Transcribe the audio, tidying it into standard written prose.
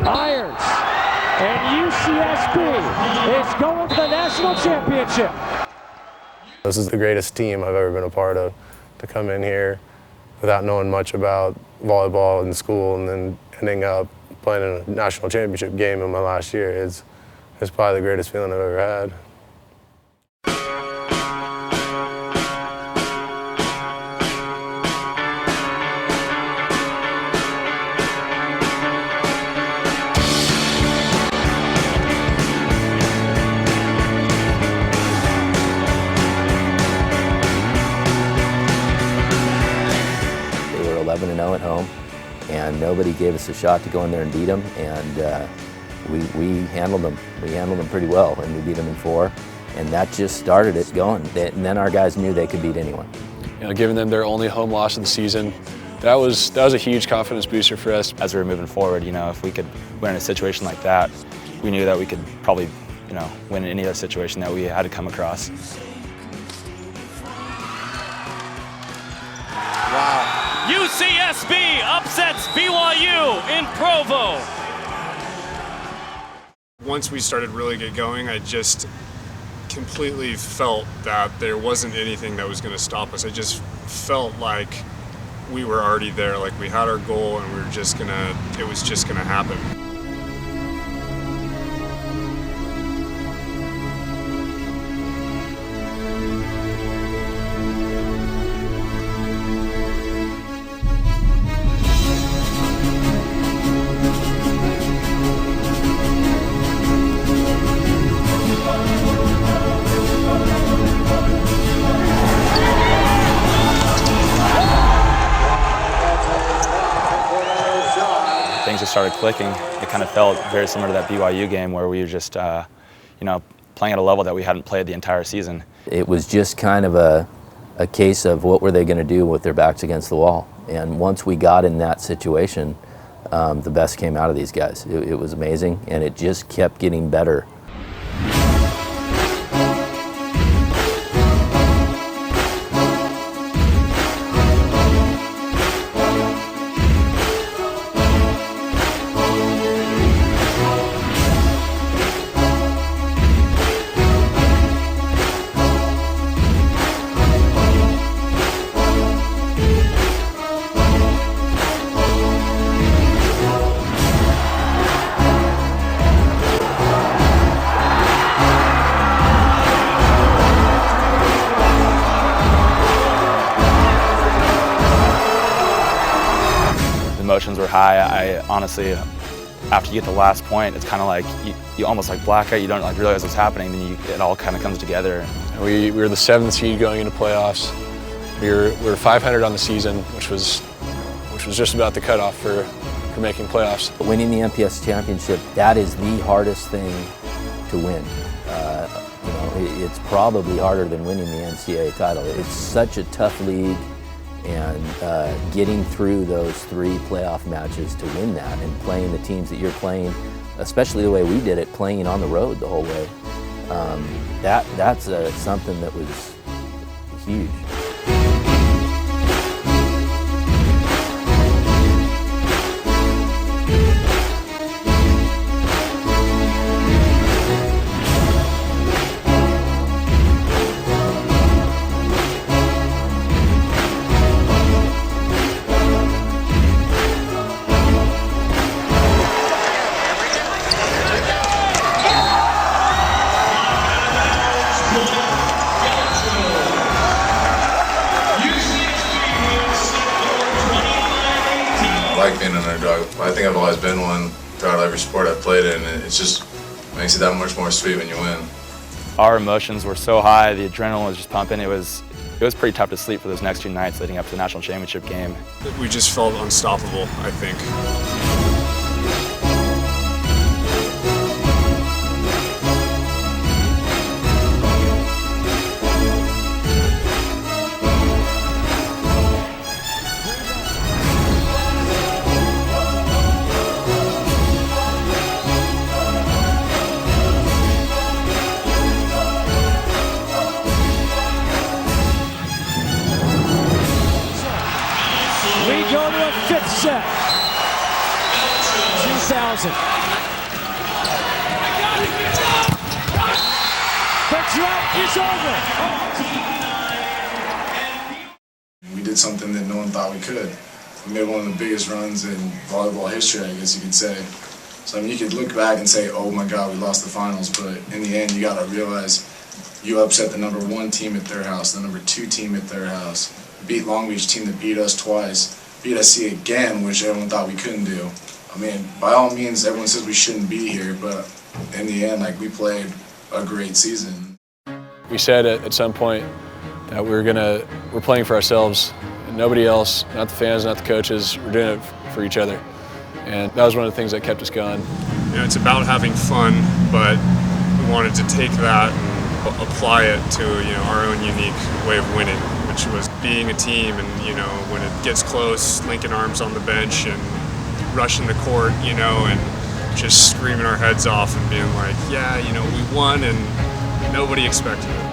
irons. And UCSB is going to the national championship. This is the greatest team I've ever been a part of. To come in here without knowing much about volleyball in school and then ending up playing in a national championship game in my last year is probably the greatest feeling I've ever had. They were 11-0 at home, and nobody gave us a shot to go in there and beat them, and we handled them. We handled them pretty well, and we beat them in 4, and that just started it going. And then our guys knew they could beat anyone. You know, giving them their only home loss of the season, that was a huge confidence booster for us. As we were moving forward, you know, if we could win in a situation like that, we knew that we could probably, you know, win in any other situation that we had to come across. UCSB upsets BYU in Provo. Once we started really get going, I just completely felt that there wasn't anything that was going to stop us. I just felt like we were already there, like we had our goal and it was just gonna happen. Things just started clicking. It kind of felt very similar to that BYU game where we were just, you know, playing at a level that we hadn't played the entire season. It was just kind of a case of what were they going to do with their backs against the wall. And once we got in that situation, the best came out of these guys. It was amazing, and it just kept getting better. Emotions were high. I honestly, after you get the last point, it's kind of like you almost like black out. You don't like realize what's happening. Then it all kind of comes together. We were the 7th seed going into playoffs. We were 500 on the season, which was just about the cutoff for making playoffs. Winning the MPS championship, that is the hardest thing to win. You know, it's probably harder than winning the NCAA title. It's such a tough league. And getting through those 3 playoff matches to win that and playing the teams that you're playing, especially the way we did it, playing on the road the whole way, that's something that was huge. I like being an underdog. I think I've always been one throughout every sport I've played in. It just makes it that much more sweet when you win. Our emotions were so high, the adrenaline was just pumping. It was pretty tough to sleep for those next 2 nights leading up to the national championship game. We just felt unstoppable, I think. We go to a 5th set. doesn't. The drought is over. We did something that no one thought we could. We made one of the biggest runs in volleyball history, I guess you could say. So I mean, you could look back and say, oh my God, we lost the finals, but in the end, you got to realize you upset the #1 team at their house, the #2 team at their house, beat Long Beach team that beat us twice, beat SC again, which everyone thought we couldn't do. I mean, by all means, everyone says we shouldn't be here, but in the end, like, we played a great season. We said at some point that we're playing for ourselves, and nobody else, not the fans, not the coaches. We're doing it for each other, and that was one of the things that kept us going. You know, it's about having fun, but we wanted to take that and apply it to, you know, our own unique way of winning, which was being a team, and, you know, when it gets close, linking arms on the bench and rushing the court, you know, and just screaming our heads off and being like, yeah, you know, we won and nobody expected it.